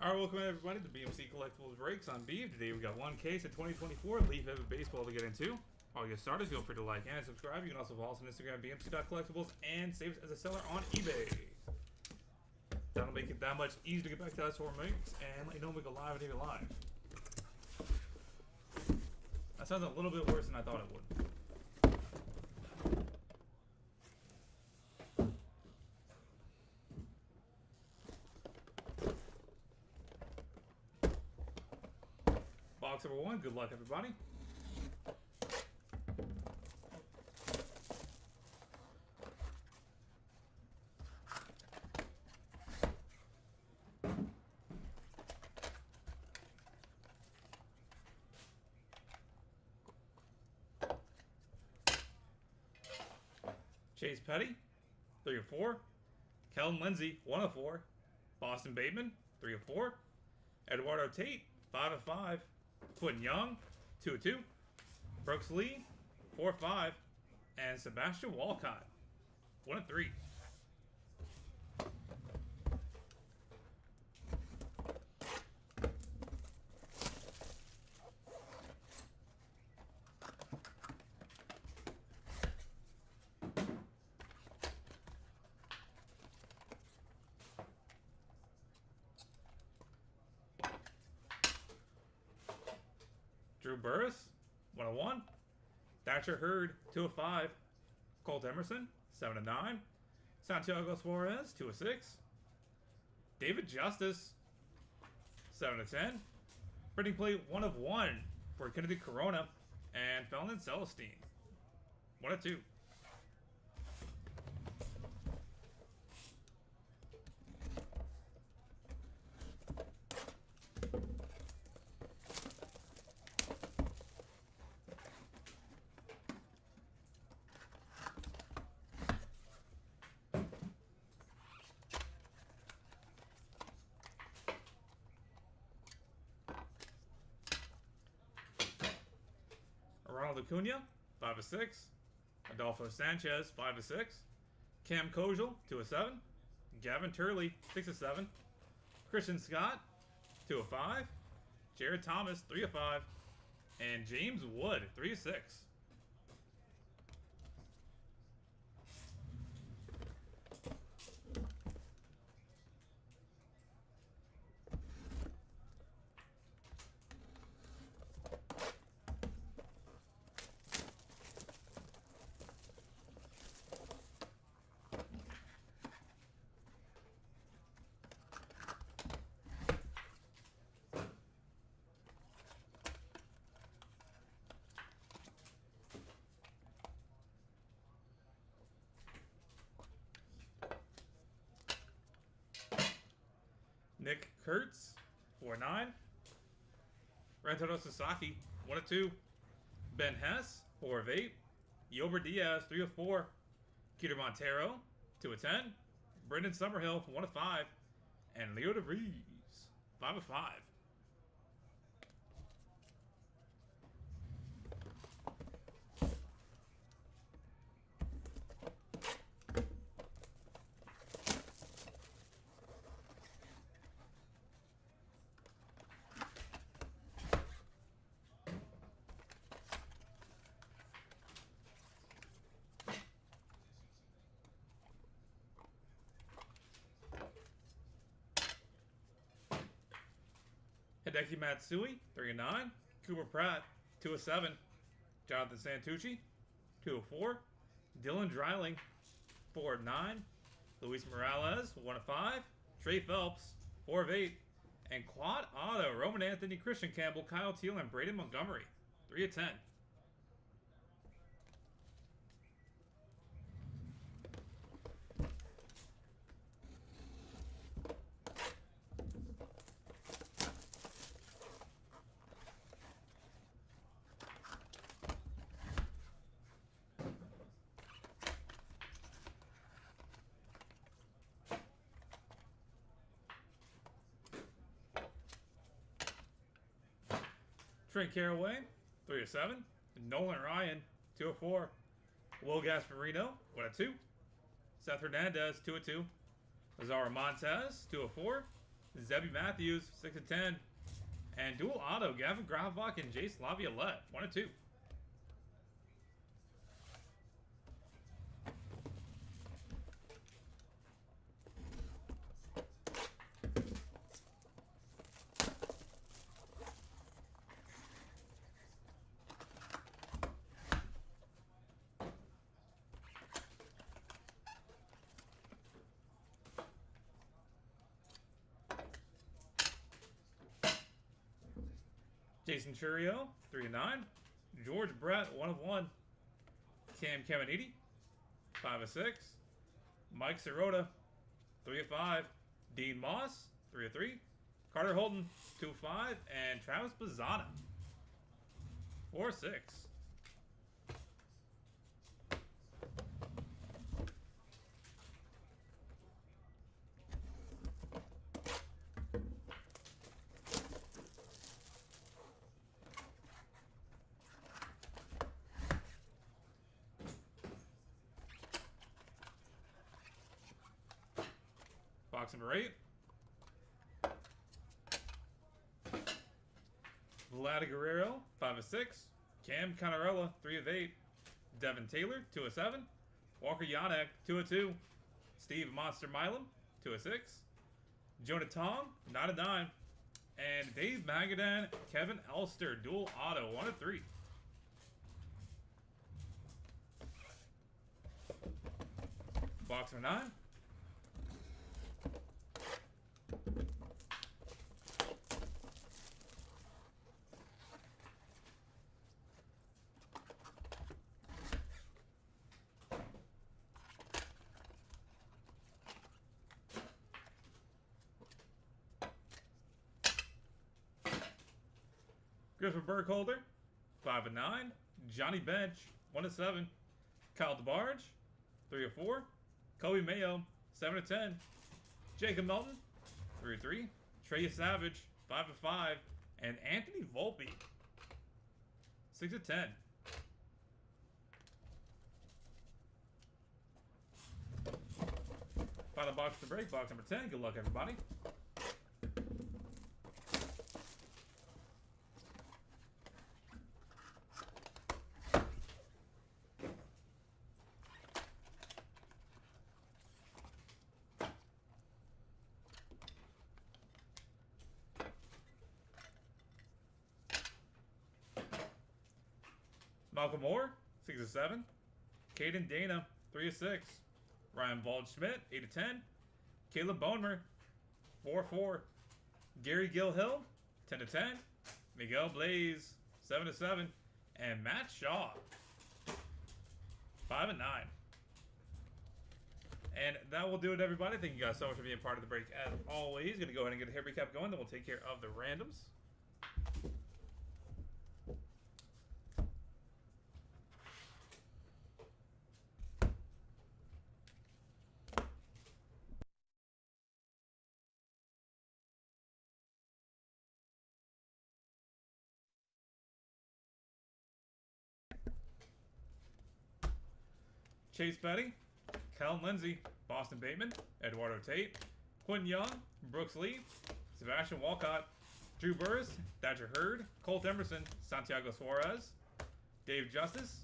Alright, welcome everybody to BMC Collectibles Breaks on Beef. Today we got one case of 2024 Leaf Heavy Baseball to get into. While we get started, feel free to like and subscribe. You can also follow us on Instagram, bmc.collectibles, and save us as a seller on eBay. That'll make it that much easier to get back to us for makes and let you know when we go live and even live. That sounds a little bit worse than I thought it would. Box number one, good luck everybody. Chase Petty, 3 of 4. Kellen Lindsey, 1 of 4. Boston Bateman, 3 of 4. Eduardo Tate, 5 of 5. Quinn Young, 2 of 2. Brooks Lee, 4 of 5. And Sebastian Walcott, 1 of 3. Drew Burris, 1 of 1. Thatcher Hurd, 2 of 5. Colt Emerson, 7 of 9. Santiago Suarez, 2 of 6. David Justice, 7 of 10. Printing plate, 1 of 1 for Kennedy Corona. And Felon Celestine, 1 of 2. Ronald Acuna, 5 of 6. Adolfo Sanchez, 5 of 6. Cam Kojal, 2 of 7. Gavin Turley, 6 of 7. Christian Scott, 2 of 5. Jared Thomas, 3 of 5. And James Wood, 3 of 6. Nick Kurtz, 4 of 9. Rentaro Sasaki, 1 of 2. Ben Hess, 4 of 8. Yober Diaz, 3 of 4. Keter Montero, 2 of 10. Brendan Summerhill, 1 of 5. And Leo DeVries, 5 of 5. Hideki Matsui, 3 of 9. Cooper Pratt, 2 of 7. Jonathan Santucci, 2 of 4. Dylan Dreiling, 4 of 9. Luis Morales, 1 of 5. Trey Phelps, 4 of 8. And quad auto, Roman Anthony, Christian Campbell, Kyle Teal, and Braden Montgomery, 3 of 10. Trent Carraway, 3 of 7. Nolan Ryan, 2 of 4. Will Gasparino, 1 of 2. Seth Hernandez, 2 of 2. Lazaro Montez, 2 of 4. Zebby Matthews, 6 of 10. And dual auto, Gavin Gravok and Jace Laviolette, 1 of 2. Jason Churio, 3 of 9. George Brett, 1 of 1. Cam Caminiti, 5 of 6. Mike Sirota, 3 of 5. Dean Moss, 3 of 3. Carter Holton, 2 of 5. And Travis Bazzana, 4 of 6. Box number 8. Vlad Guerrero, 5 of 6. Cam Canarella, 3 of 8. Devin Taylor, 2 of 7. Walker Yanek, 2 of 2. Steve Monster Milam, 2 of 6. Jonah Tong, 9 of 9. And Dave Magadan, Kevin Elster, dual auto, 1 of 3. Box number 9. Griffin Burkholder, 5 of 9. Johnny Bench, 1 of 7. Kyle DeBarge, 3 of 4. Kobe Mayo, 7 of 10. Jacob Melton, 3 of 3. Trey Savage, 5 of 5. And Anthony Volpe, 6 of 10. Final box to break, box number 10. Good luck, everybody. Malcolm Moore, 6 of 7. Caden Dana, 3 of 6. Ryan Waldschmidt, 8 of 10. Caleb Bonemer, 4 of 4. Gary Gilhill, 10 of 10. Miguel Blaze, 7 of 7. And Matt Shaw, 5 of 9. And that will do it, everybody. Thank you guys so much for being part of the break. As always, going to go ahead and get a hit recap going. Then we'll take care of the randoms. Chase Petty, Kellen Lindsay, Boston Bateman, Eduardo Tate, Quinn Young, Brooks Lee, Sebastian Walcott, Drew Burris, Thatcher Hurd, Colt Emerson, Santiago Suarez, Dave Justice,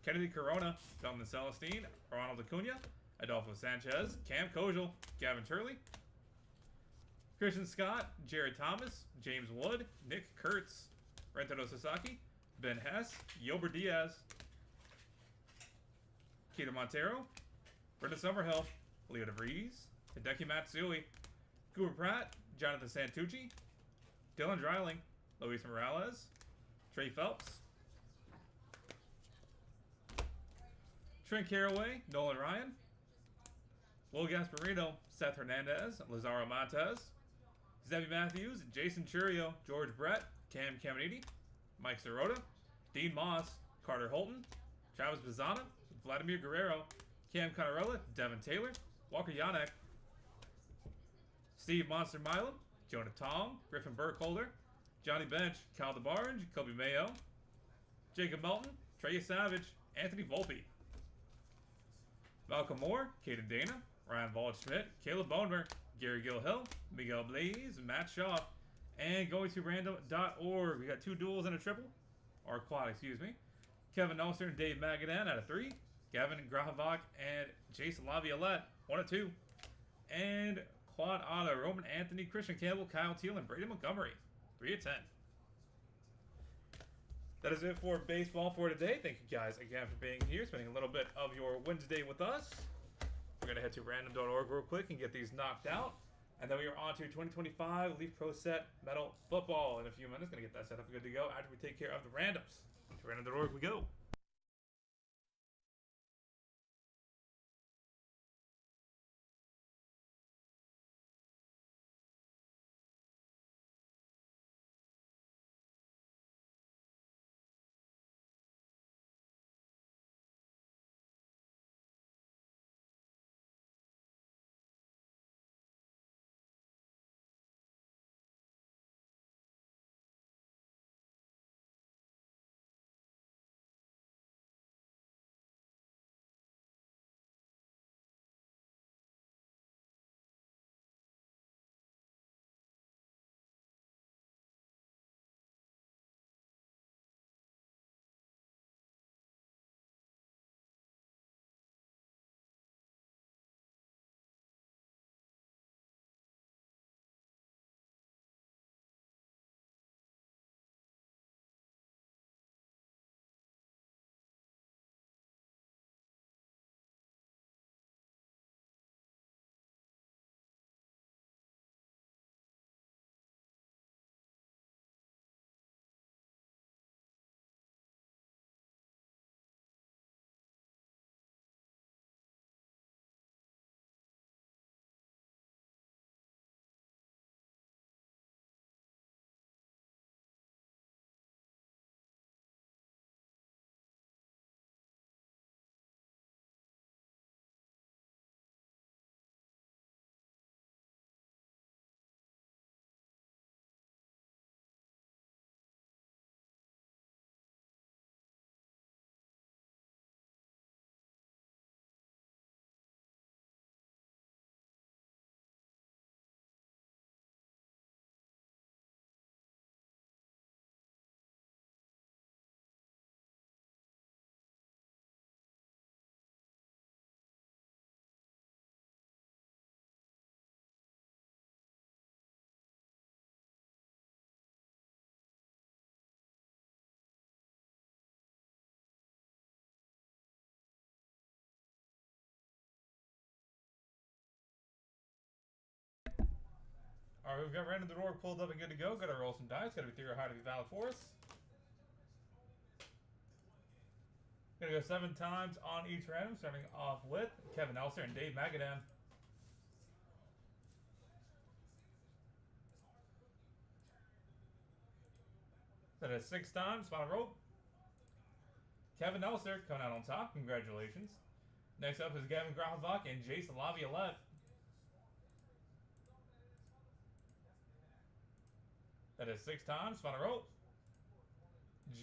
Kennedy Corona, Dalton Celestine, Ronald Acuna, Adolfo Sanchez, Cam Kojal, Gavin Turley, Christian Scott, Jared Thomas, James Wood, Nick Kurtz, Rentado Sasaki, Ben Hess, Yober Diaz, Keita Montero, Brenda Summerhill, Leo DeVries, Hideki Matsui, Cooper Pratt, Jonathan Santucci, Dylan Dreiling, Luis Morales, Trey Phelps, Trent Carraway, Nolan Ryan, Will Gasparino, Seth Hernandez, Lazaro Montez, Zebby Matthews, Jason Churio, George Brett, Cam Caminiti, Mike Sirota, Dean Moss, Carter Holton, Travis Bazzana, Vladimir Guerrero, Cam Canarella, Devin Taylor, Walker Yanek, Steve Monster Milam, Jonah Tong, Griffin Burkholder, Johnny Bench, Kyle DeBarge, Kobe Mayo, Jacob Melton, Trey Savage, Anthony Volpe, Malcolm Moore, Caden Dana, Ryan Waldschmidt, Caleb Bonemer, Gary Gilhill, Miguel Blaze, Matt Shaw. And going to random.org, we got 2 duels and a triple. Or quad, excuse me. Kevin Nelson and Dave Magadan out of 3. Gavin Grahovac and Jason Laviolette, 1 of 2. And quad auto, Roman Anthony, Christian Campbell, Kyle Teal, and Brady Montgomery, 3 of 10. That is it for baseball for today. Thank you guys again for being here, spending a little bit of your Wednesday with us. We're going to head to random.org real quick and get these knocked out. And then we are on to 2025 Leaf Pro Set Metal Football in a few minutes. Going to get that set up and good to go after we take care of the randoms. To random.org we go. Alright, we've got random.org pulled up and good to go. Gotta roll some dice. Gotta be figure out how to be valid for us. Gonna go 7 times on each random, starting off with Kevin Elser and Dave Magadan. That is 6 times. Final roll. Kevin Elser coming out on top. Congratulations. Next up is Gavin Grahovac and Jason Laviolette. That is 6 times. Final roll.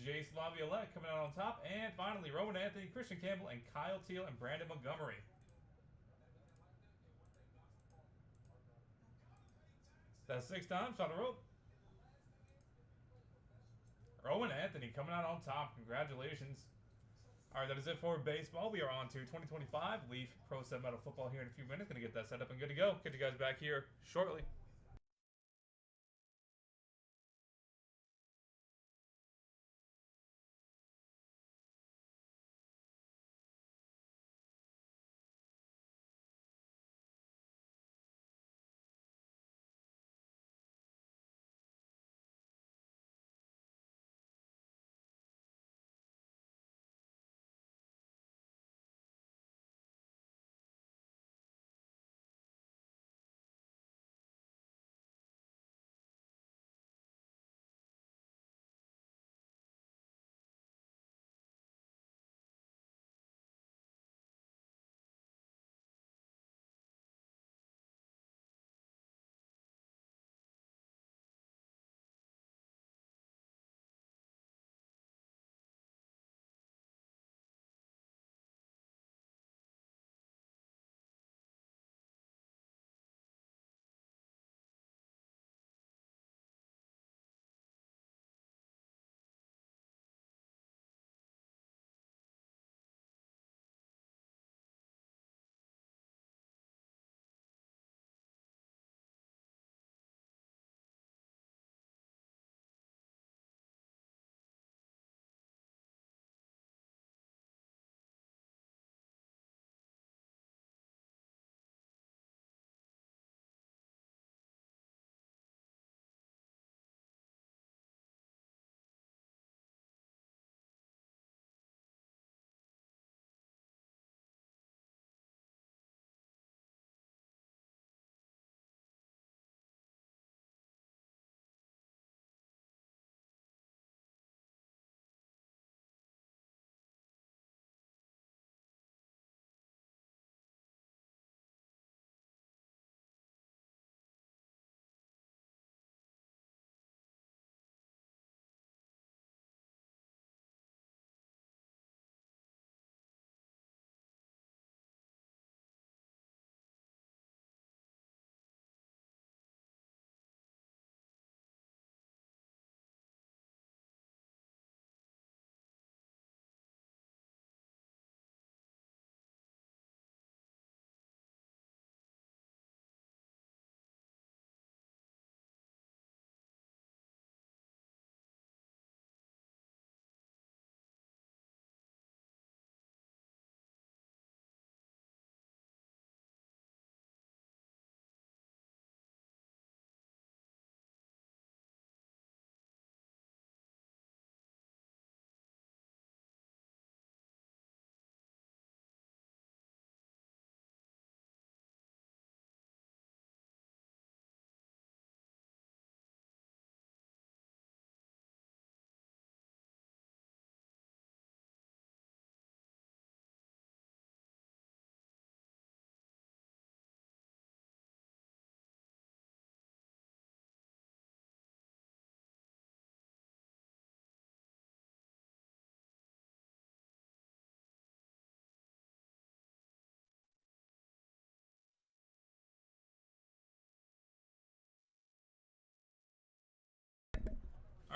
Jason Laviolette coming out on top. And finally, Roman Anthony, Christian Campbell, and Kyle Teal and Brandon Montgomery. That's 6 times. Final roll. Roman Anthony coming out on top. Congratulations. Alright, that is it for baseball. We are on to 2025 Leaf Pro Set Metal Football here in a few minutes. Going to get that set up and good to go. Get you guys back here shortly.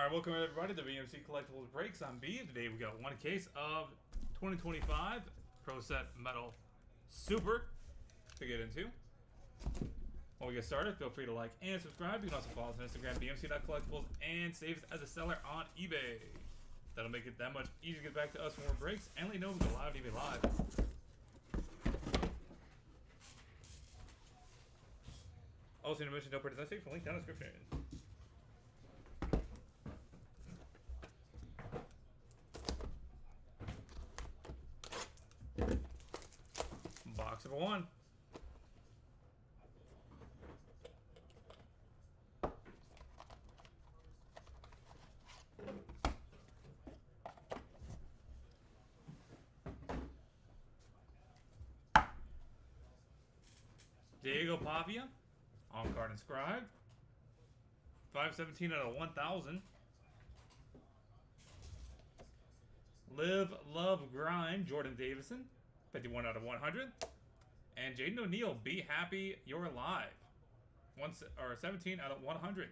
Alright, welcome everybody to BMC Collectibles Breaks. I'm B. Today we got one case of 2025 Pro Set Metal Super to get into. When we get started, feel free to like and subscribe. You can also follow us on Instagram, bmc.collectibles, and save us as a seller on eBay. That'll make it that much easier to get back to us for more breaks and let you know we go live eBay Live. Also, in mention, no purchase necessary for link down in the description. Box number one. Diego Pavia, on card inscribed. 517 out of 1,000. Live, Love, Grind, Jordan Davison, 51 out of 100. And Jaden O'Neal, Be Happy, You're Alive, 17 out of 100.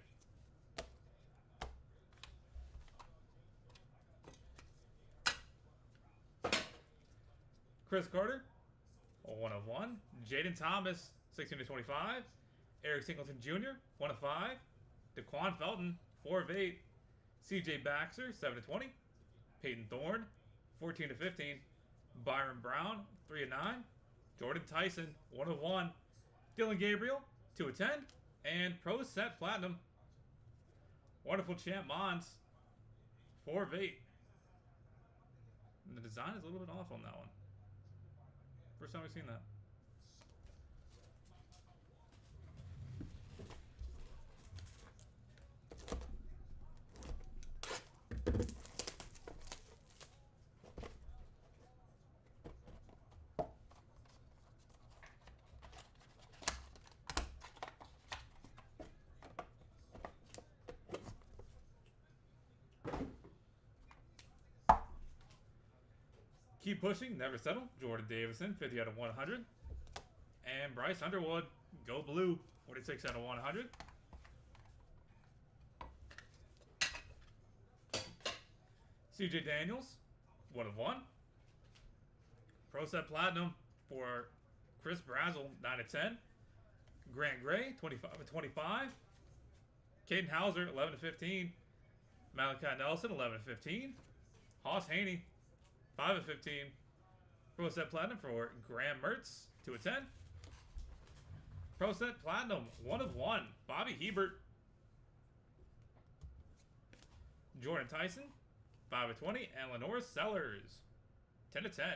Chris Carter, 1 of 1. Jaden Thomas, 16 to 25. Eric Singleton Jr., 1 of 5. Daquan Felton, 4 of 8. CJ Baxter, 7 to 20. Peyton Thorne, 14 to 15. Byron Brown, 3 of 9. Jordan Tyson, 1 of 1. Dylan Gabriel, 2 of 10. And Pro Set Platinum, wonderful Champ Mons, 4 of 8. And the design is a little bit off on that one. First time we've seen that. Keep Pushing, Never Settle, Jordan Davison, 50 out of 100. And Bryce Underwood, Go Blue, 46 out of 100. CJ Daniels, 1 of 1. Pro Set Platinum for Chris Brazel, 9 of 10. Grant Gray, 25 of 25. Caden Hauser, 11 of 15. Malachi Nelson, 11 of 15. Hoss Haney, 5 of 15. Pro Set Platinum for Graham Mertz, 2 of 10. Pro Set Platinum, 1 of 1. Bobby Hebert. Jordan Tyson, 5 of 20. And Lenore Sellers, 10 of 10.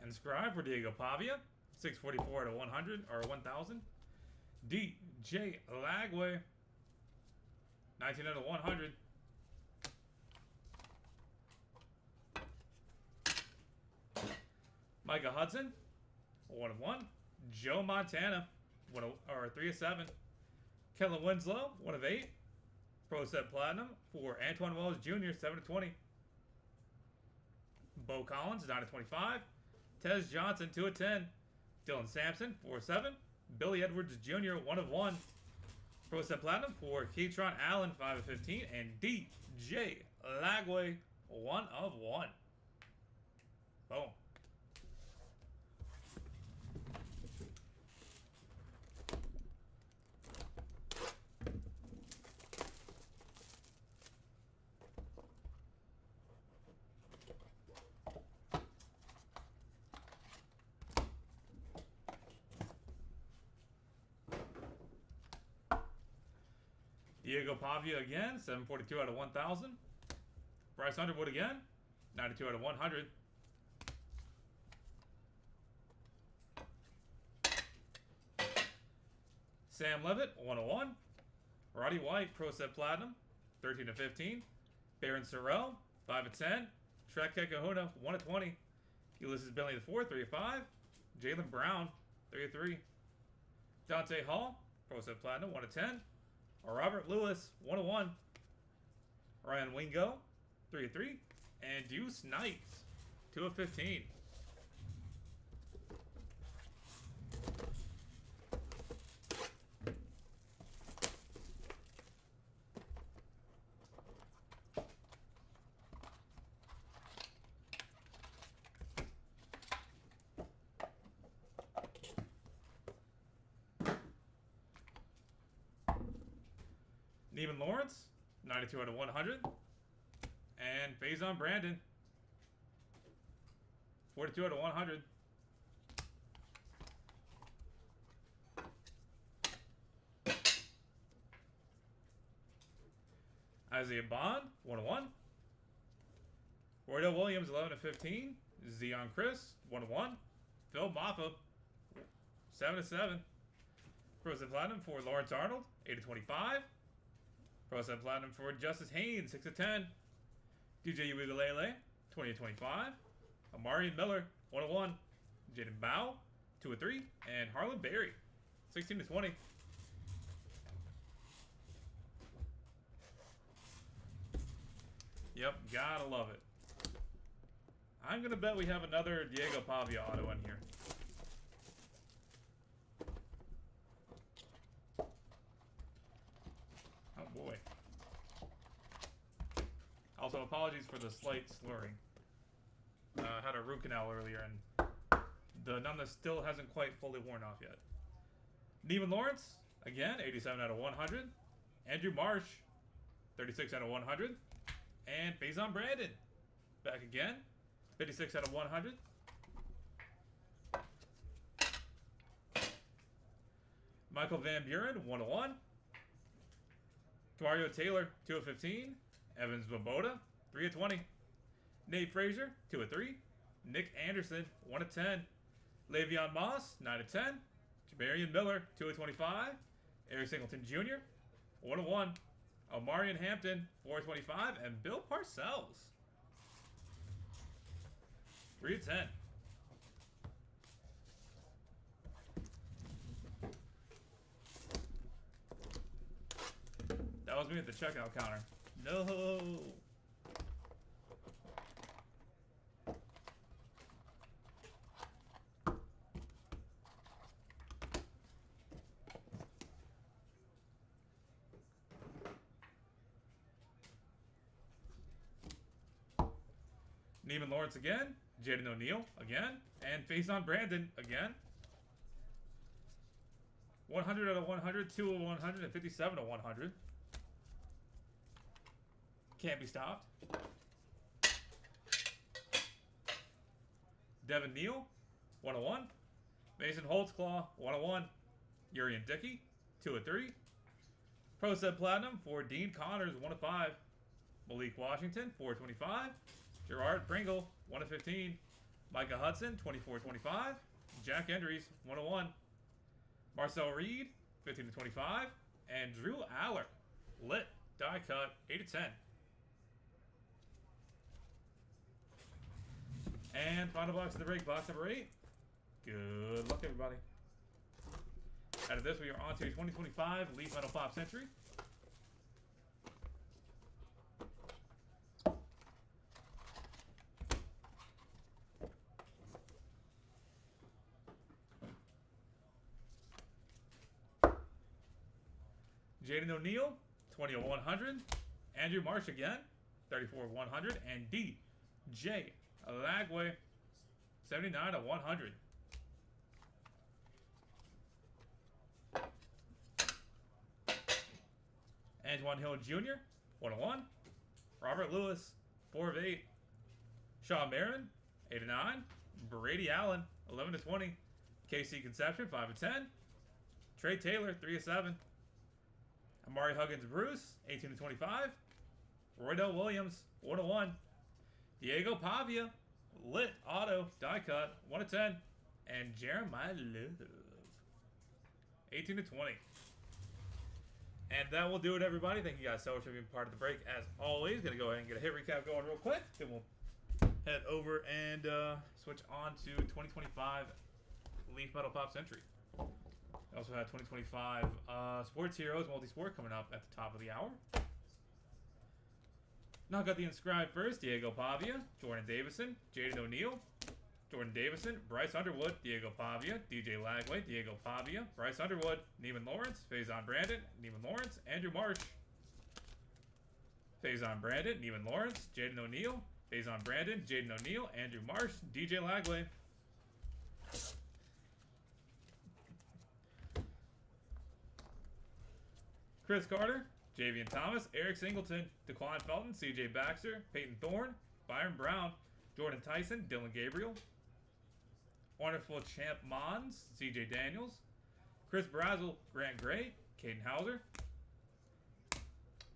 Inscribed for Diego Pavia, 644 out of 100 or 1,000. DJ Lagway, 19 out of 100. Micah Hudson, 1 of 1. Joe Montana, 3 of 7. Kellen Winslow, 1 of 8. Pro Set Platinum for Antoine Wells Jr., 7 of 20. Bo Collins, 9 of 25. Tez Johnson, 2 of 10. Dylan Sampson, 4 of 7. Billy Edwards Jr., 1 of 1. Pro Set Platinum for Keatron Allen, 5 of 15. And DJ Lagway, 1 of 1. Boom. Diego Pavia again, 742 out of 1,000. Bryce Underwood again, 92 out of 100. Sam Levitt, 101. Roddy White, Pro Set Platinum, 13 of 15. Baron Sorrell, 5 of 10. Trek Kahuna, 1 of 20. Ulysses Bentley the 4, 3 of 5. Jaylen Brown, 3 of 3. Dante Hall, Pro Set Platinum, 1 of 10. Robert Lewis, 1 of 1. Ryan Wingo, 3 of 3. And Deuce Knights, 2 of 15. Neiman Lawrence, 92 out of 100. And Faison Brandon, 42 out of 100. Isaiah Bond, 1 of 1. Roydell Williams, 11 of 15. Zion Chris, 1 of 1. Phil Maffa, 7 of 7. Pro Set Platinum for Lawrence Arnold, 8 of 25. Pro Set Platinum for Justice Haynes, 6 of 10. DJ Uigalele, 20 of 25. Amari Miller, 1 of 1. Jaden Bow, 2 of 3. And Harlan Berry, 16 of 20. Yep, gotta love it. I'm gonna bet we have another Diego Pavia auto in here. Oh boy. Also, apologies for the slight slurring. I had a root canal earlier and the numbness still hasn't quite fully worn off yet. Neiman Lawrence, again, 87 out of 100. Andrew Marsh, 36 out of 100. And Faison Brandon, back again, 56 out of 100. Michael Van Buren, 1 of 1. Mario Taylor, 2 of 15. Evans Boboda, 3 of 20. Nate Frazier, 2 of 3. Nick Anderson, 1 of 10. Le'Veon Moss, 9 of 10. Jamarian Miller, 2 of 25. Eric Singleton Jr., 1 of 1. Omarion Hampton, 4 of 25. And Bill Parcells, 3 of 10. That was me at the checkout counter. No. Neiman Lawrence again. Jaden O'Neal again. And Faison Brandon again. 100 out of 100. 2 of 100. And 57 of 100. Can't be stopped. Devin Neal, 1 of 1. Mason Holtzclaw, 1 of 1. Urian Dickey, 2 of 3. Pro Set Platinum for Dean Connors, 1 of 5. Malik Washington, 4 of 25. Gerard Pringle, 1 of 15. Micah Hudson, 24-25. Jack Endries, 1 of 1. Marcel Reed, 15 of 25. And Drew Aller, lit, die cut, 8 of 10. And final box of the break, box number 8. Good luck, everybody. Out of this, we are on to 2025 Leaf Metal Pop Century. Jaden O'Neal, 20 of 100. Andrew Marsh again, 34 of 100. And DJ Lagway, 79 of 100. Antoine Hill Jr., 1 of 1. Robert Lewis, 4 of 8. Shaw Marin, 8 of 9. Brady Allen, 11 of 20. KC Conception, 5 of 10. Trey Taylor, 3 of 7. Amari Huggins Bruce, 18 of 25. Roydell Williams, 1 of 1. Diego Pavia, lit auto, die cut, 1 of 10. And Jeremiah Love, 18 of 20. And that will do it, everybody. Thank you guys so much for being part of the break. As always, going to go ahead and get a hit recap going real quick. Then we'll head over and switch on to 2025 Leaf Metal Pop Century. We also have 2025 Sports Heroes Multisport coming up at the top of the hour. Now got the inscribed first: Diego Pavia, Jordan Davison, Jaden O'Neal, Jordan Davison, Bryce Underwood, Diego Pavia, DJ Lagway, Diego Pavia, Bryce Underwood, Neiman Lawrence, Faison Brandon, Neiman Lawrence, Andrew Marsh, Faison Brandon, Neiman Lawrence, Jaden O'Neal, Faison Brandon, Jaden O'Neal, Andrew Marsh, DJ Lagway. Chris Carter, Javian Thomas, Eric Singleton, Daquan Felton, CJ Baxter, Peyton Thorne, Byron Brown, Jordan Tyson, Dylan Gabriel, Wonderful Champ Mons, CJ Daniels, Chris Brazel, Grant Gray, Caden Hauser,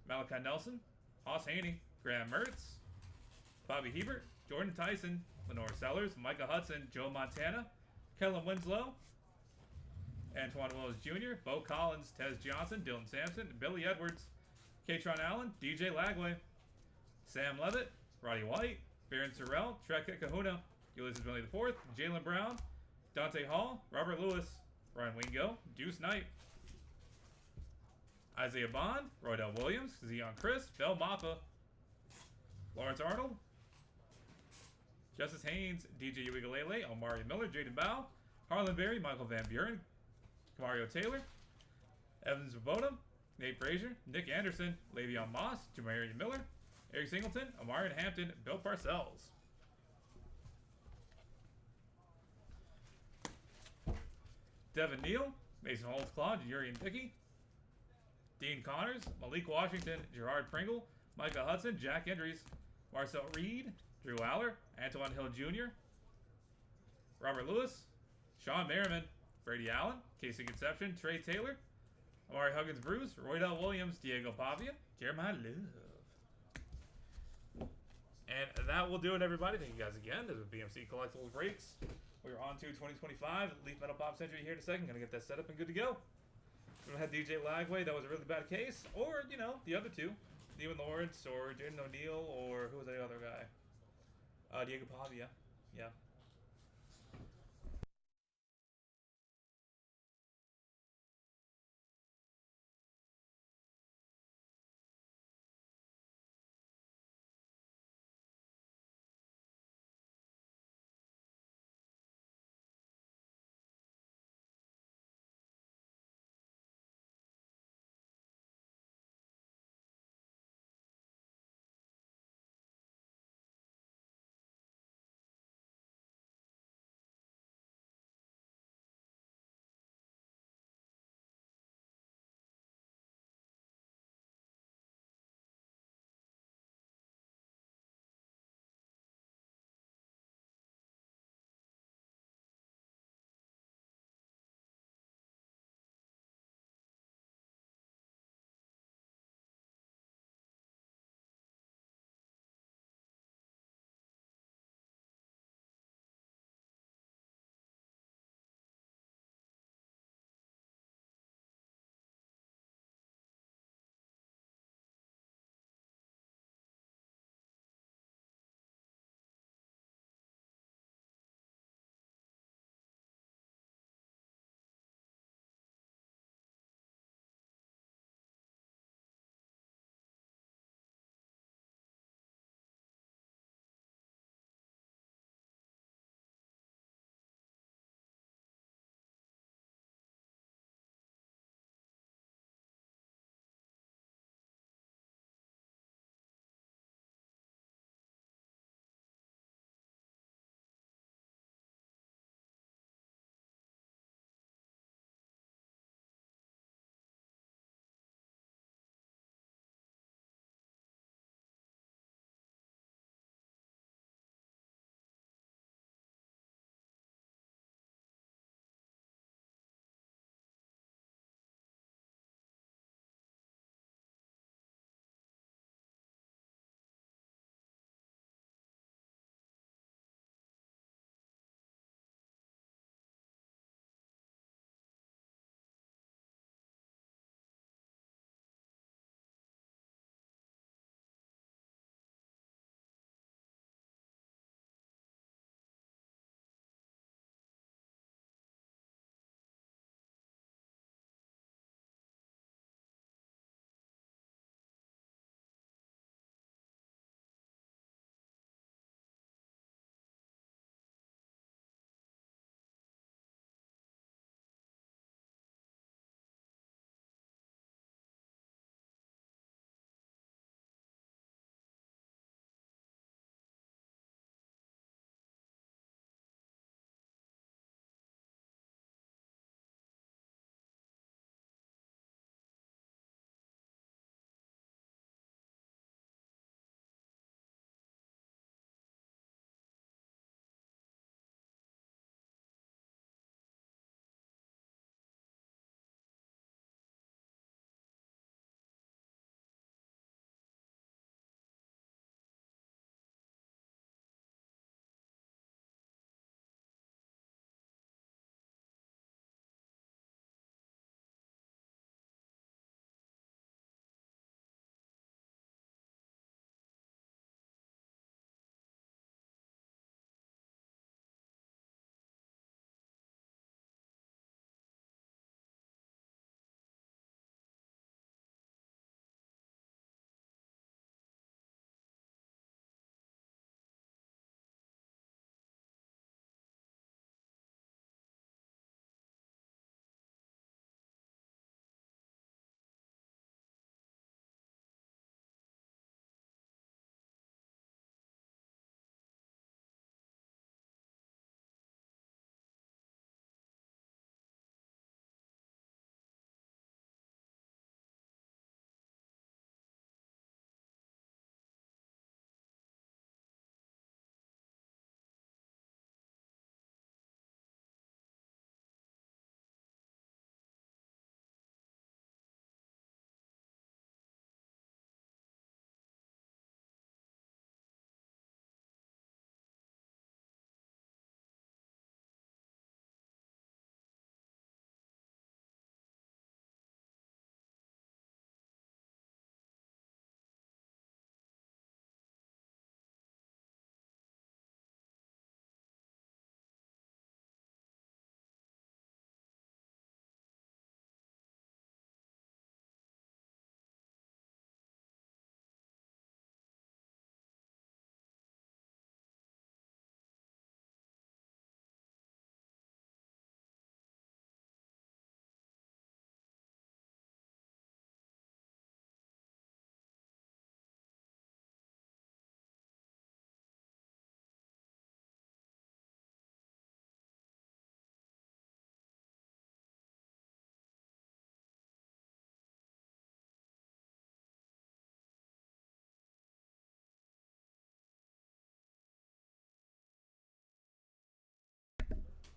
Malachi Nelson, Hoss Haney, Graham Mertz, Bobby Hebert, Jordan Tyson, Lenore Sellers, Micah Hudson, Joe Montana, Kellen Winslow, Antoine Willis Jr., Bo Collins, Tez Johnson, Dylan Sampson, Billy Edwards, Katron Allen, DJ Lagway, Sam Levitt, Roddy White, Baron Sorrell, Trek Kahuna, Ulysses Billy IV, Jalen Brown, Dante Hall, Robert Lewis, Ryan Wingo, Deuce Knight, Isaiah Bond, Roydell Williams, Zion Chris, Bell Mappa, Lawrence Arnold, Justice Haynes, DJ Uigalele, Omari Miller, Jaden Bow, Harlan Berry, Michael Van Buren, Mario Taylor, Evan Svoboda, Nate Frazier, Nick Anderson, Le'Veon Moss, Jamarian Miller, Eric Singleton, Amarian Hampton, Bill Parcells. Devin Neal, Mason Holtzclaw, Urian Dickey, Dean Connors, Malik Washington, Gerard Pringle, Micah Hudson, Jack Endries, Marcel Reed, Drew Aller, Antoine Hill Jr., Robert Lewis, Sean Merriman, Brady Allen, Casey Conception, Trey Taylor, Amari Huggins Bruce, Roydell Williams, Diego Pavia, Jeremiah Love. And that will do it, everybody. Thank you guys again. This is BMC Collectibles Breaks. We're on to 2025 Leaf Metal Pop Century here in a second. Gonna get that set up and good to go. We're gonna have DJ Lagway. That was a really bad case. Or, you know, the other two. Neiman Lawrence or Jaden O'Neal or who was the other guy? Diego Pavia. Yeah.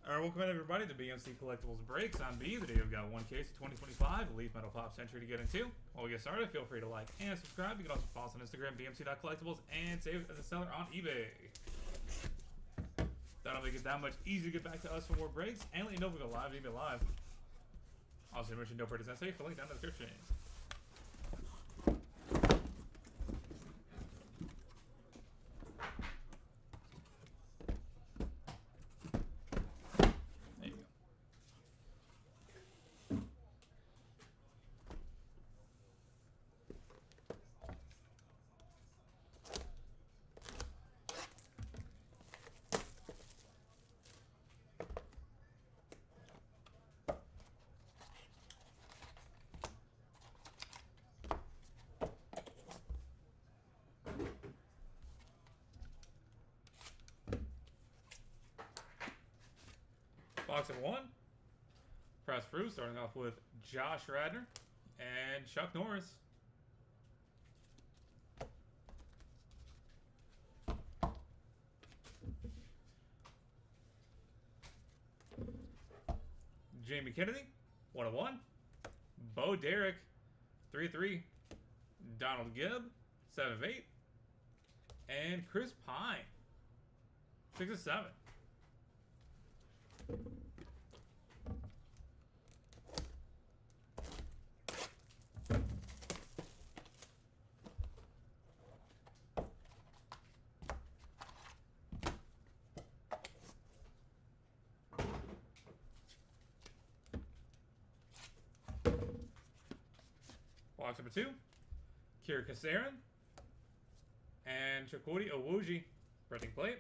Alright, welcome in everybody to BMC Collectibles Breaks. On B, today we've got one case of 2025 Elite Metal Pop Century to get into. While we get started, feel free to like and subscribe. You can also follow us on Instagram, bmc.collectibles, and save it as a seller on eBay. That'll make it that much easier to get back to us for more breaks, and let you know if we go live, eBay live. Also, mention no purchase necessary for link down in the description. Box of one. Press through, starting off with Josh Radner and Chuck Norris. Jamie Kennedy, 101. Bo Derek, 3-3. Donald Gibb, 7-8. And Chris Pine, 6-7. Box number 2, Kira Kasarin and Chakoti Owuji, printing plate.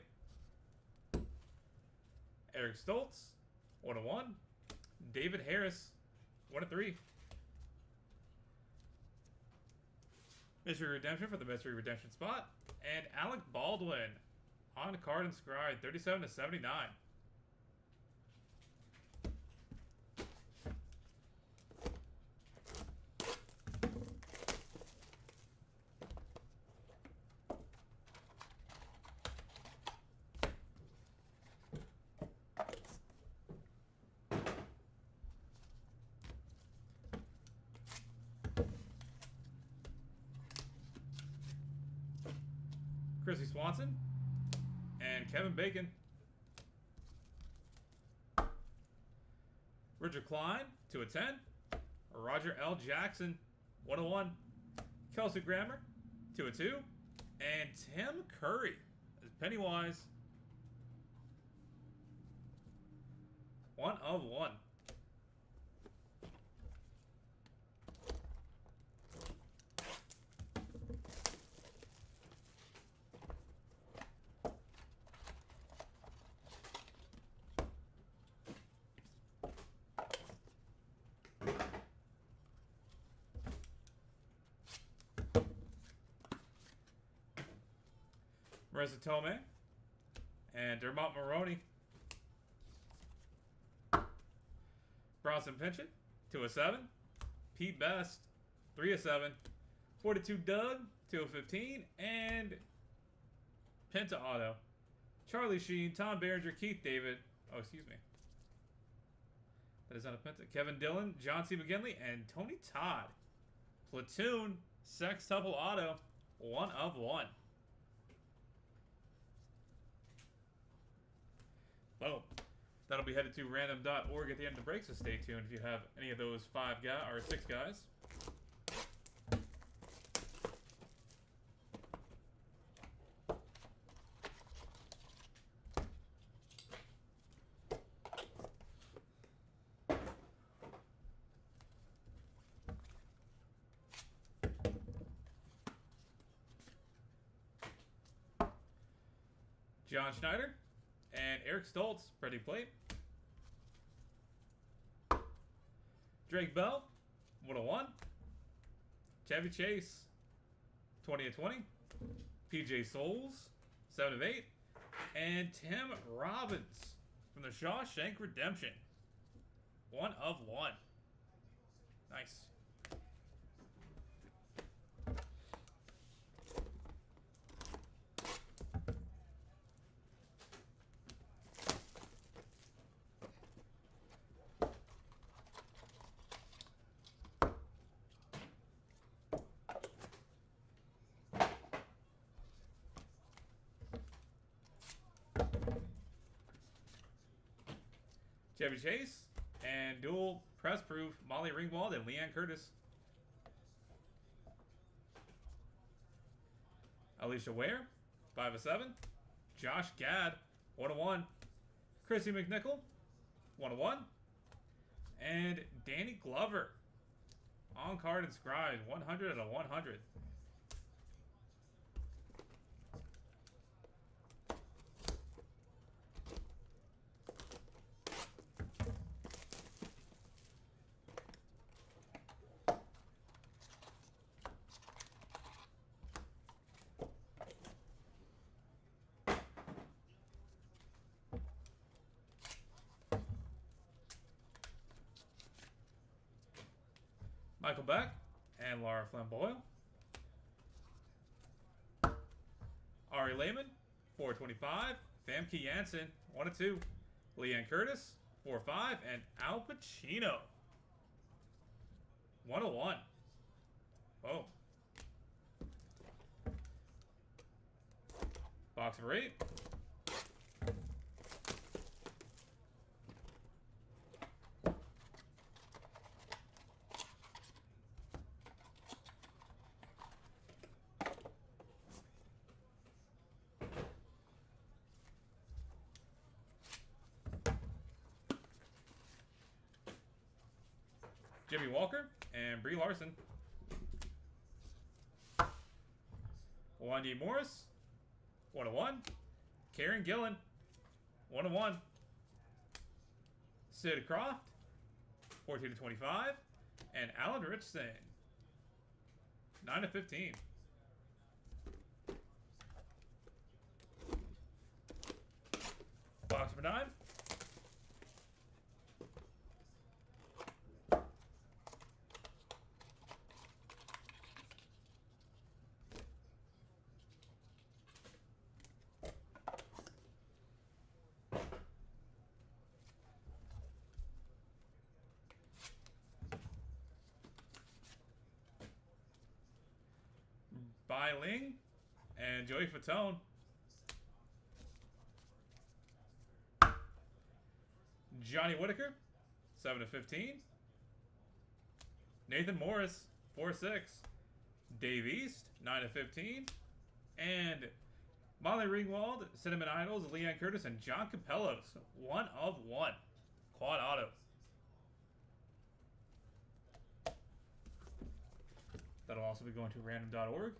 Eric Stoltz, 101. David Harris, 1-3. Mystery Redemption for the Mystery Redemption spot. And Alec Baldwin on card inscribed, 37/79. Chrissy Swanson and Kevin Bacon. Richard Klein, 2/10. Roger L. Jackson, 101. Kelsey Grammer, 2/2. And Tim Curry is Pennywise, 1/1. Marissa Tomei and Dermot Mulroney. Bronson Pinchot, 2/7. Pete Best, 3/7. 42 Doug, 2/15. And Penta Auto. Charlie Sheen, Tom Berenger, Keith David. Oh, excuse me. That is not a Penta. Kevin Dillon, John C. McGinley, and Tony Todd. Platoon, Sextuple Auto, 1/1. Boom. That'll be headed to random.org at the end of the break, so stay tuned if you have any of those 5 guys or 6 guys. John Schneider and Eric Stoltz, pretty plate. Drake Bell, 101. Chevy Chase, 20/20. PJ Souls, 7/8. And Tim Robbins from the Shawshank Redemption, 1/1. Nice. Chevy Chase, and dual press proof Molly Ringwald and Leanne Curtis. Alicia Ware, 5 of 7. Josh Gad, 1 of 1. Chrissy McNichol, 1 of 1. And Danny Glover, on card inscribed, 100 out of 100. Michael Beck and Laura Flamboyle. Ari Lehman, 425. Famke Janssen, 1 of 2. Leanne Curtis, 4 of 5. And Al Pacino, 1 of 1. Whoa. Box of 8. Jimmy Walker and Brie Larson. Wendy Morris, 1 of 1. Karen Gillan, 1 of 1. Sid Croft, 14 of 25. And Alan Richson, 9 of 15. Box number 9. Bai Ling and Joey Fatone. Johnny Whitaker, 7 of 15. Nathan Morris, 4 of 6. Dave East, 9 of 15. And Molly Ringwald, Cinnamon Idols, Leanne Curtis, and John Capellos, 1 of 1. Quad auto. That'll also be going to random.org.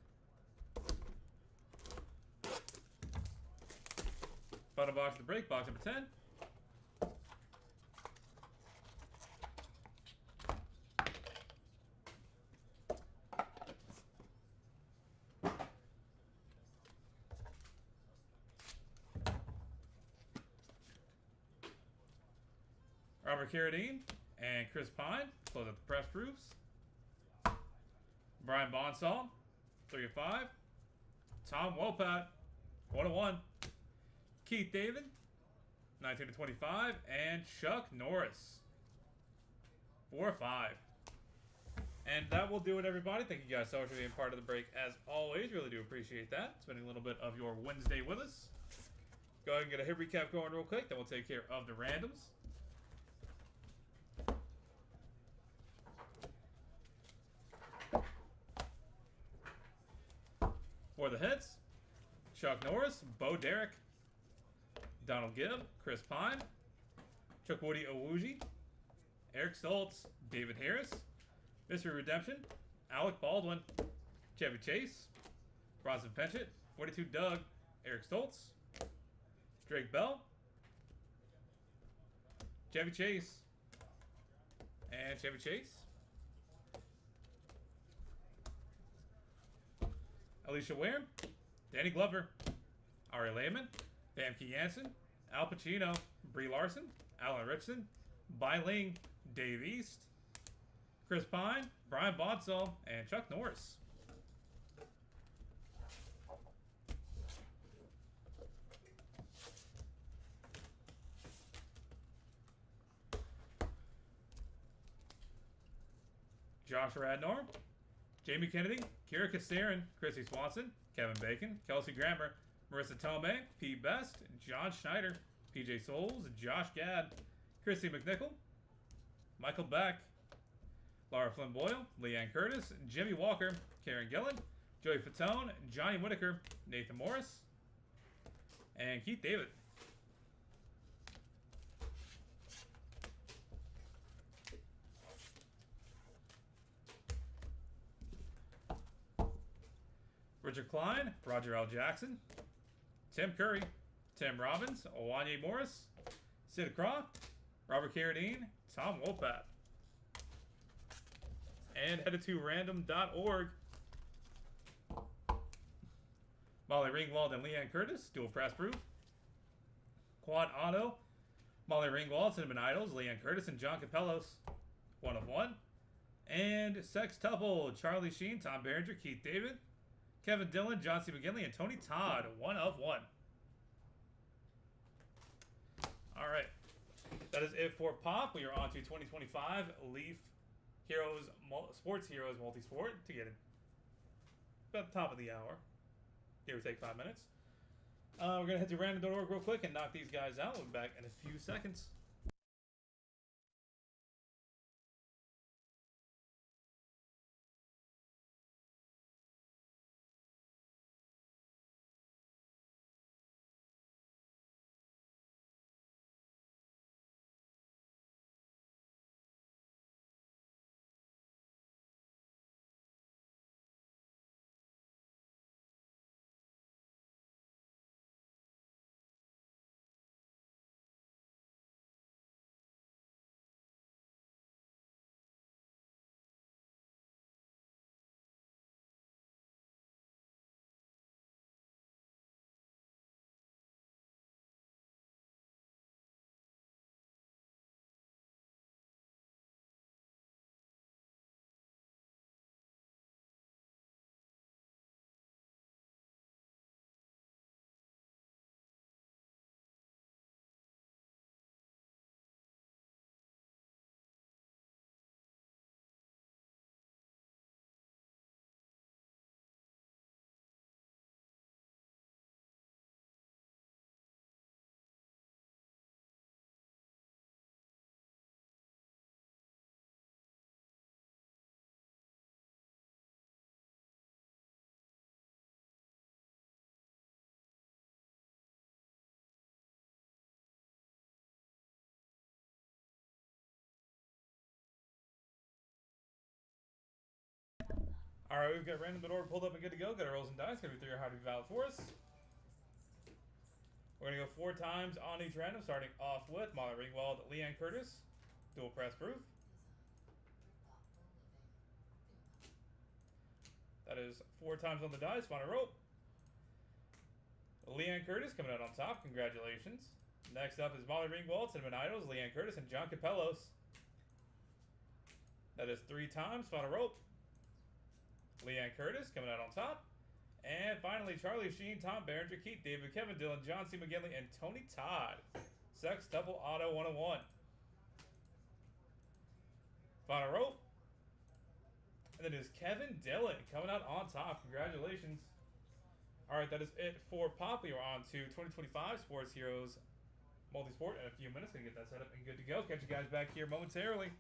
Final box of the break, box number 10. Robert Carradine and Chris Pine, close out the press proofs. Brian Bonsall, 3 of 5. Tom Wopat, 1 of 1. Keith David, 19 of 25. And Chuck Norris, 4 of 5. And that will do it, everybody. Thank you guys so much for being part of the break. As always, really do appreciate that. Spending a little bit of your Wednesday with us. Go ahead and get a hit recap going real quick. Then we'll take care of the randoms. For the hits, Chuck Norris, Bo Derek, Donald Gibb, Chris Pine, Chukwudi Owuji, Eric Stoltz, David Harris, Mystery Redemption, Alec Baldwin, Chevy Chase, Bronson Penchett, 42 Doug, Eric Stoltz, Drake Bell, Chevy Chase, and Chevy Chase. Alicia Ware, Danny Glover, Ari Lehman, Famke Janssen, Al Pacino, Brie Larson, Alan Richson, Bai Ling, Dave East, Chris Pine, Brian Bonsall, and Chuck Norris. Josh Radnor, Jamie Kennedy, Kira Kasarin, Chrissy Swanson, Kevin Bacon, Kelsey Grammer, Marissa Tomei, Pete Best, John Schneider, PJ Souls, Josh Gad, Chrissy McNichol, Michael Beck, Laura Flynn Boyle, Leanne Curtis, Jimmy Walker, Karen Gillen, Joey Fatone, Johnny Whitaker, Nathan Morris, and Keith David. Richard Klein, Roger L. Jackson, Tim Curry, Tim Robbins, Owanye Morris, Sid Croft, Robert Carradine, Tom Wolpat. And headed to random.org. Molly Ringwald and Leanne Curtis, dual press proof. Quad auto, Molly Ringwald, Cinnamon Idols, Leanne Curtis, and John Capellos. 1 of 1. And sextuple, Charlie Sheen, Tom Berenger, Keith David, Kevin Dillon, John C. McGinley, and Tony Todd. 1 of 1. All right. That is it for Pop. We are on to 2025 Leaf Heroes, Sports Heroes Multisport to get it about the top of the hour. Give or take 5 minutes. We're going to head to random.org real quick and knock these guys out. We'll be back in a few seconds. All right, we've got random.org pulled up and good to go. Got our rolls and dice. Gonna be 3 or hard to be valid for us. We're gonna go 4 times on each random, starting off with Molly Ringwald, Leanne Curtis, dual press proof. That is 4 times on the dice. Final roll. Leanne Curtis coming out on top. Congratulations. Next up is Molly Ringwald, Cinnamon Idols, Leanne Curtis, and John Capellos. That is 3 times. Final roll. Leanne Curtis coming out on top. And finally, Charlie Sheen, Tom Berenger, Keith David, Kevin Dillon, John C. McGinley, and Tony Todd. Sextuple auto 101. Final roll. And then it is Kevin Dillon coming out on top. Congratulations. All right, that is it for Pop. We are on to 2025 Sports Heroes Multisport in a few minutes. Gonna get that set up and good to go. Catch you guys back here momentarily.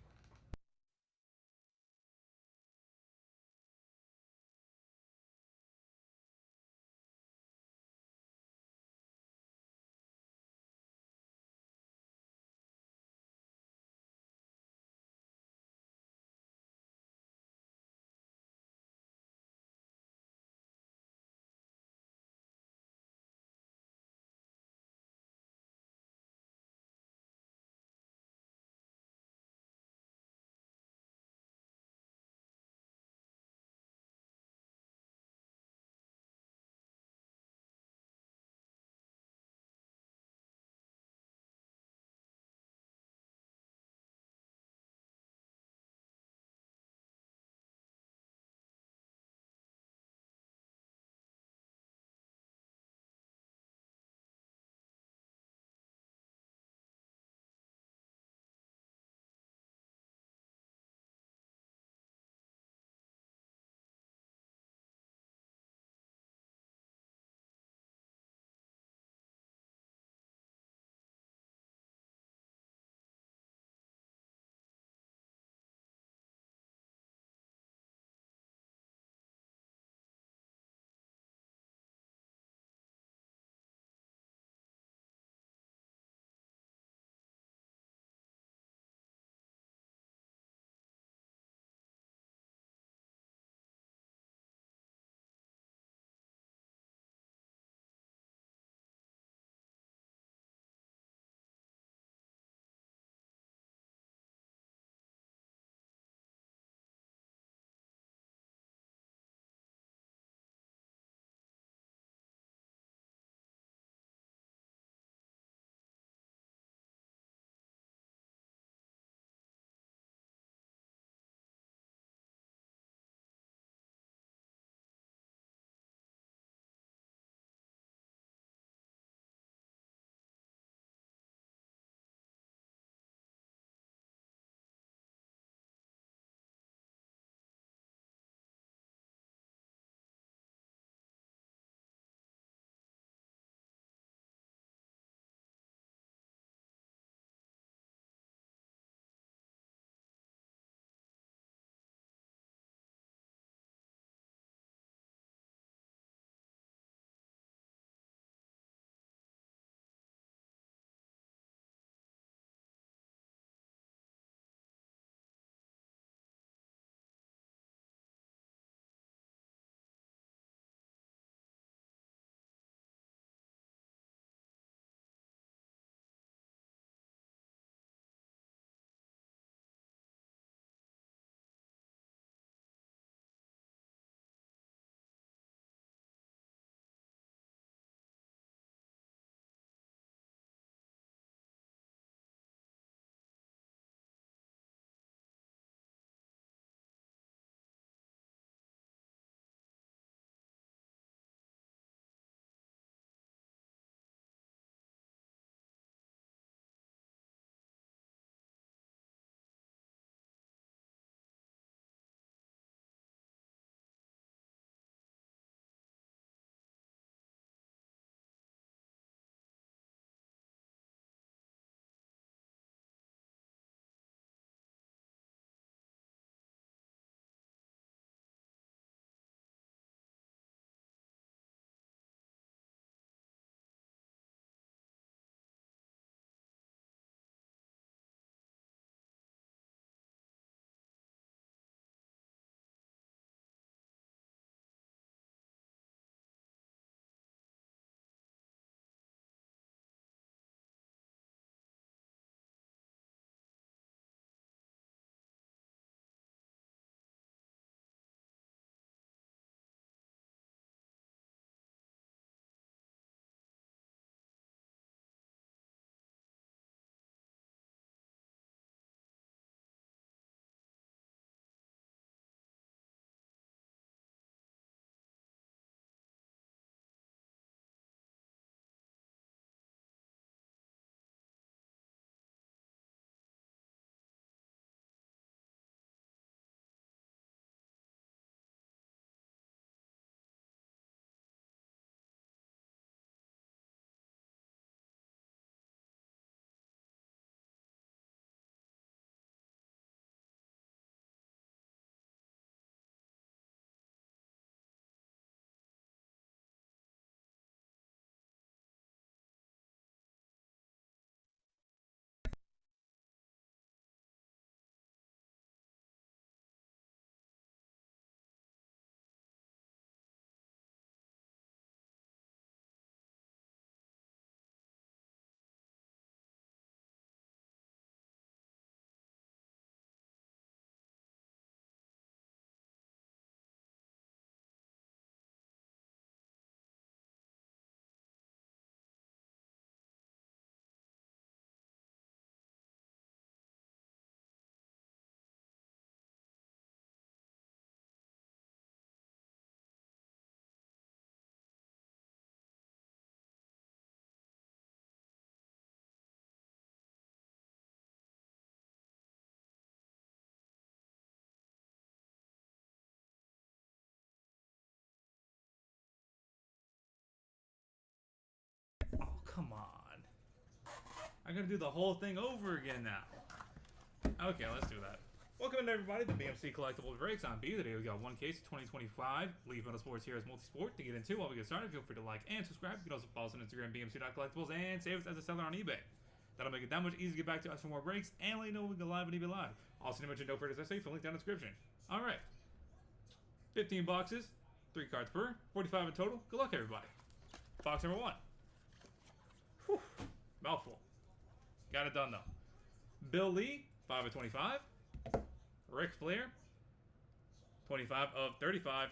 come on. I gotta do the whole thing over again now. Okay, let's do that. Welcome in, everybody, to BMC Collectibles Breaks. I'm B. Today we got one case of 2025 Leaf Motorsports here as multisport. To get into while we get started, feel free to like and subscribe. You can also follow us on Instagram, bmc.collectibles, and save us as a seller on eBay. That'll make it that much easier to get back to us for more breaks and let you know when we go live on eBay Live. Also, to mention, don't forget, as I say, for link down in the description. Alright. 15 boxes, 3 cards per, 45 in total. Good luck, everybody. Box number 1. Whew. Mouthful. Got it done, though. Bill Lee, 5 of 25. Ric Flair, 25 of 35.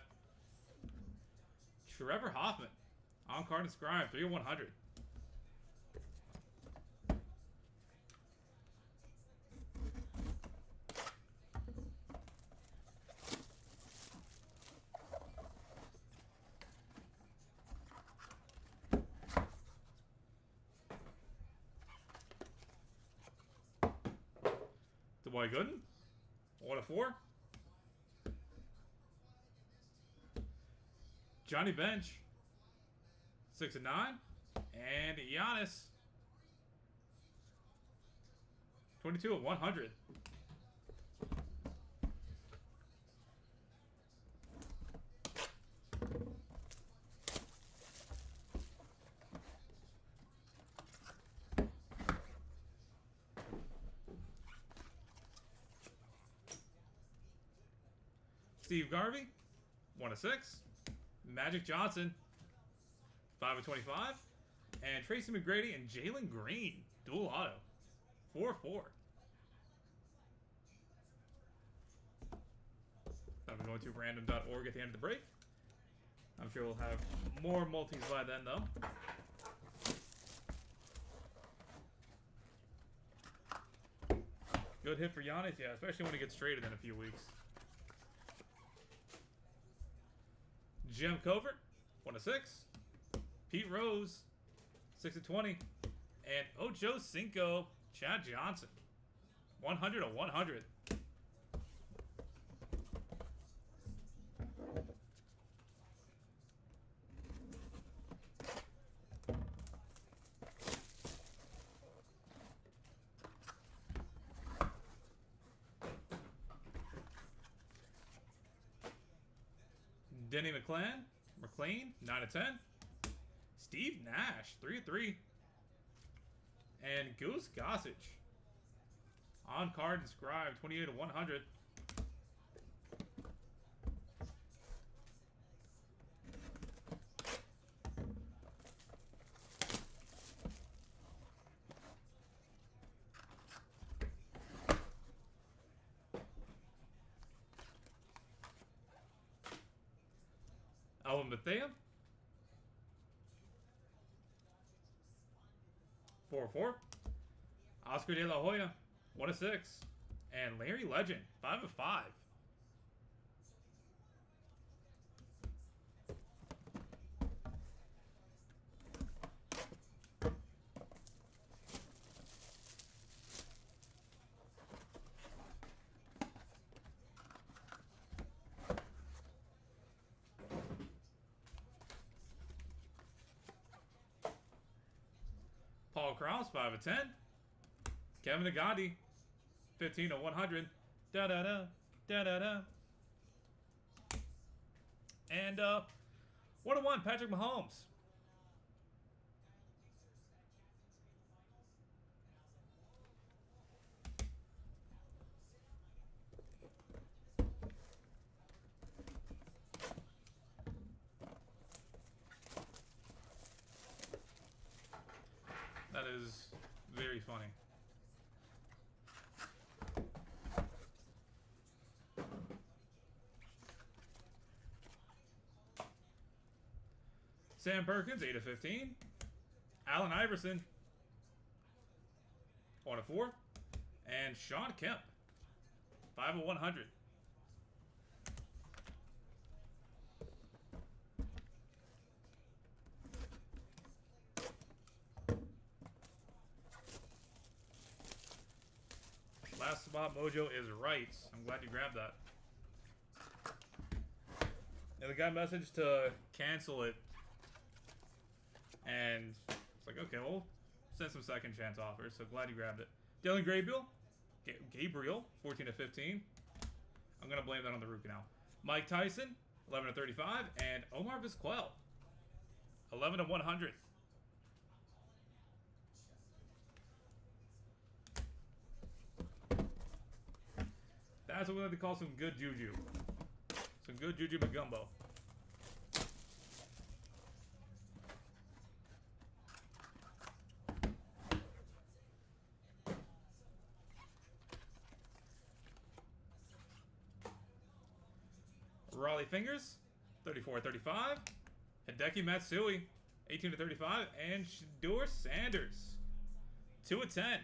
Trevor Hoffman, on card inscribed, 3 of 100. Dwight Gooden, 1 of 4. Johnny Bench, 6 of 9. And Giannis, 22 of 100. Steve Garvey, 1 of 6. Magic Johnson, 5 of 25. And Tracy McGrady and Jalen Green, dual auto, 4 of 4. I'm going to random.org at the end of the break. I'm sure we'll have more multis by then, though. Good hit for Giannis, yeah, especially when he gets traded in a few weeks. Jim Covert, 1 of 6. Pete Rose, 6 of 20. And Ocho Cinco, Chad Johnson, 100 of 100. Denny McLean, 9 of 10. Steve Nash, 3 of 3. And Goose Gossage, on card inscribed, 28 of 100. Alvin Bethea, 4 of 4. Oscar De La Hoya, 1 of 6. And Larry Legend, 5 of 5. Paul Krause, 5 of 10. Kevin Nagandi, 15 of 100. Da-da-da, da-da-da. And 1 of 1, Patrick Mahomes. That is very funny. Sam Perkins, 8 of 15. Allen Iverson, 1 of 4. And Sean Kemp, 5 of 100. Last spot mojo is right. I'm glad you grabbed that. And the guy messaged to cancel it and It's like, okay, we'll send some second chance offers. So glad you grabbed it. Dylan Gabriel, 14 to 15. I'm gonna blame that on the root canal. Mike Tyson, 11 to 35, and Omar Vizquel, 11 to 100. That's what we like to call some good juju. Some good juju McGumbo. Raleigh Fingers, 34-35. Hideki Matsui, 18-35. And Shador Sanders, 2 of 10.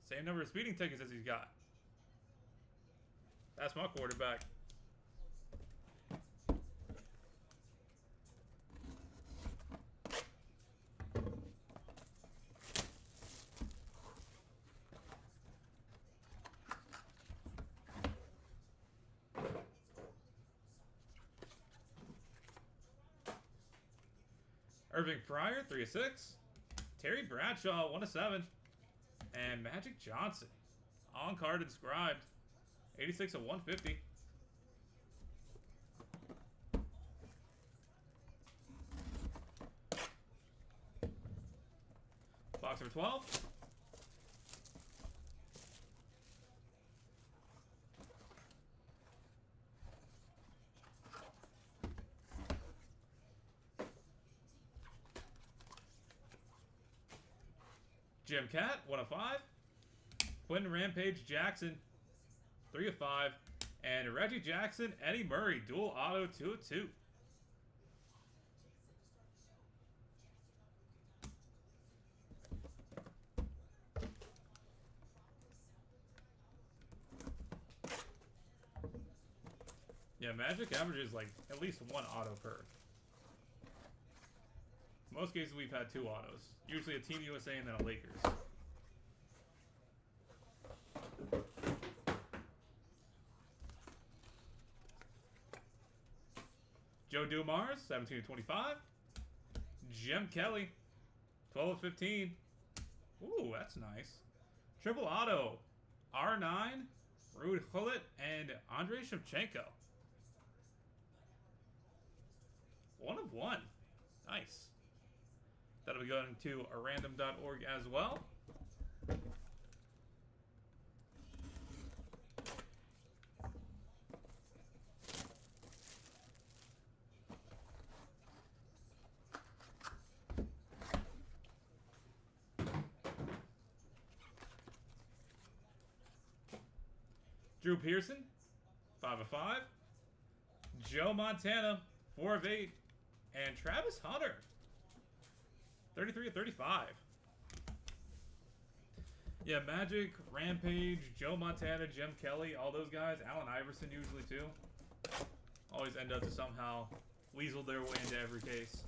Same number of speeding tickets as he's got. That's my quarterback. Irving Fryer, 3 of 6. Terry Bradshaw, 1 of 7. And Magic Johnson, on card inscribed, 86 of 150. Box number 12. Jim Cat, 1 of 5. Quentin Rampage Jackson, 3 of 5. And Reggie Jackson, Eddie Murray, dual auto, 2 of 2. Yeah, Magic averages like at least 1 auto per. Most cases we've had 2 autos. Usually a Team USA and then a Lakers. Joe Dumars, 17 of 25. Jim Kelly, 12 of 15. Ooh, that's nice. Triple auto, R9, Ruud Gullit, and Andrei Shevchenko. 1 of 1. Nice. That'll be going to random.org as well. Drew Pearson, 5 of 5. Joe Montana, 4 of 8. And Travis Hunter, 33 of 35. Yeah, Magic, Rampage, Joe Montana, Jim Kelly, all those guys. Allen Iverson usually too. Always end up to somehow weasel their way into every case.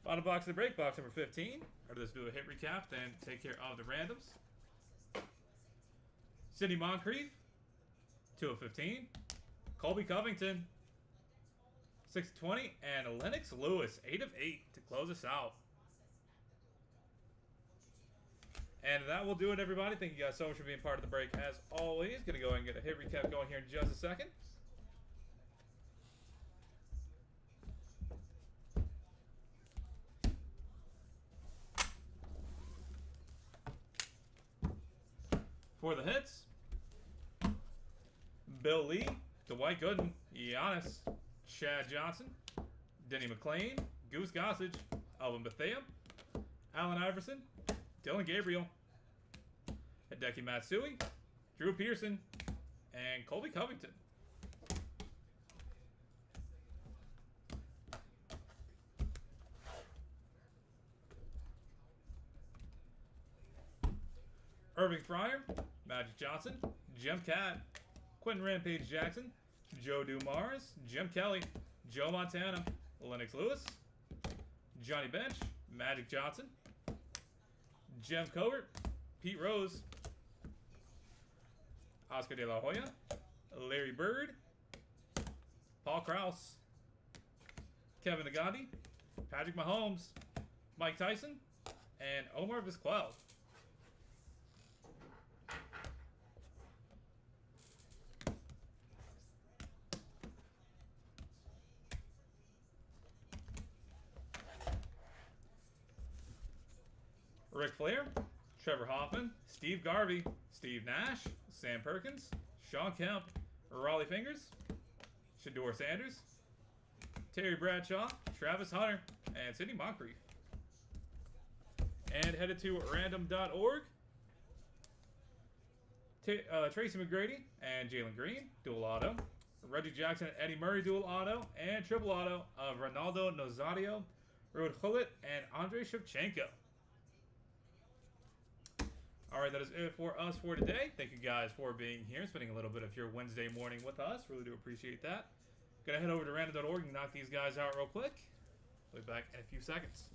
Bottom box of the break, box number 15. Let's do a hit recap, then take care of the randoms. Sidney Moncrief, 2 of 15. Colby Covington, 6 of 20. And Lennox Lewis, 8 of 8 to close us out. And that will do it, everybody. Thank you guys so much for being part of the break. As always, going to go ahead and get a hit recap going here in just a second. For the hits, Bill Lee, Dwight Gooden, Giannis, Chad Johnson, Denny McClain, Goose Gossage, Alvin Bethea, Allen Iverson, Dylan Gabriel, Hideki Matsui, Drew Pearson, and Colby Covington. Irving Fryer, Magic Johnson, Jim Cat, Quentin Rampage Jackson, Joe Dumars, Jim Kelly, Joe Montana, Lennox Lewis, Johnny Bench, Magic Johnson, Jem Covert, Pete Rose, Oscar De La Hoya, Larry Bird, Paul Krause, Kevin Agandi, Patrick Mahomes, Mike Tyson, and Omar Vizquel. Ric Flair, Trevor Hoffman, Steve Garvey, Steve Nash, Sam Perkins, Sean Kemp, Raleigh Fingers, Shador Sanders, Terry Bradshaw, Travis Hunter, and Sidney Moncrief. And headed to random.org, Tracy McGrady and Jalen Green, dual auto. Reggie Jackson and Eddie Murray, dual auto. And triple auto of Ronaldo Nazario, Rod Hullet, and Andrei Shevchenko. Alright, that is it for us for today. Thank you guys for being here, spending a little bit of your Wednesday morning with us. Really do appreciate that. Gonna head over to random.org and knock these guys out real quick. We'll be back in a few seconds.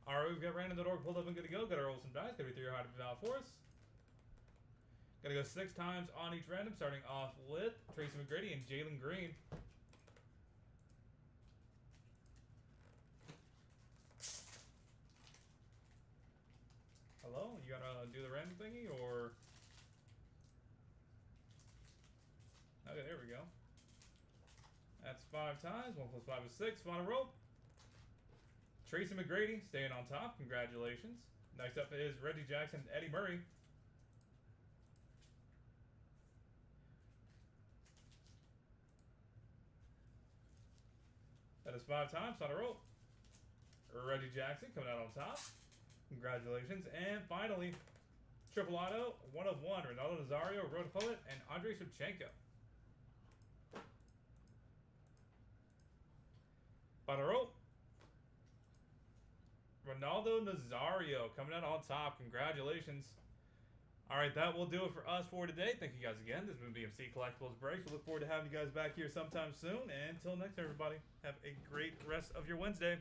Alright, we've got random.org pulled up and good to go. Gotta roll some dice. Gotta be 3 or higher to valve for us. Gotta go 6 times on each random, starting off with Tracy McGrady and Jalen Green. Hello? You gotta do the random thingy, or... Okay, there we go. That's 5 times. 1 plus 5 is 6. Final roll. Tracy McGrady staying on top. Congratulations. Next up is Reggie Jackson and Eddie Murray. That is 5 times. Final roll. Reggie Jackson coming out on top. Congratulations. And finally, triple auto, 1 of 1. Ronaldo Nazario, Rod Hullet, and Andrei Shevchenko. Final roll. Ronaldo Nazario coming out on top. Congratulations. Alright, that will do it for us for today. Thank you guys again. This has been BMC Collectibles Breaks. We look forward to having you guys back here sometime soon. And until next, everybody, have a great rest of your Wednesday.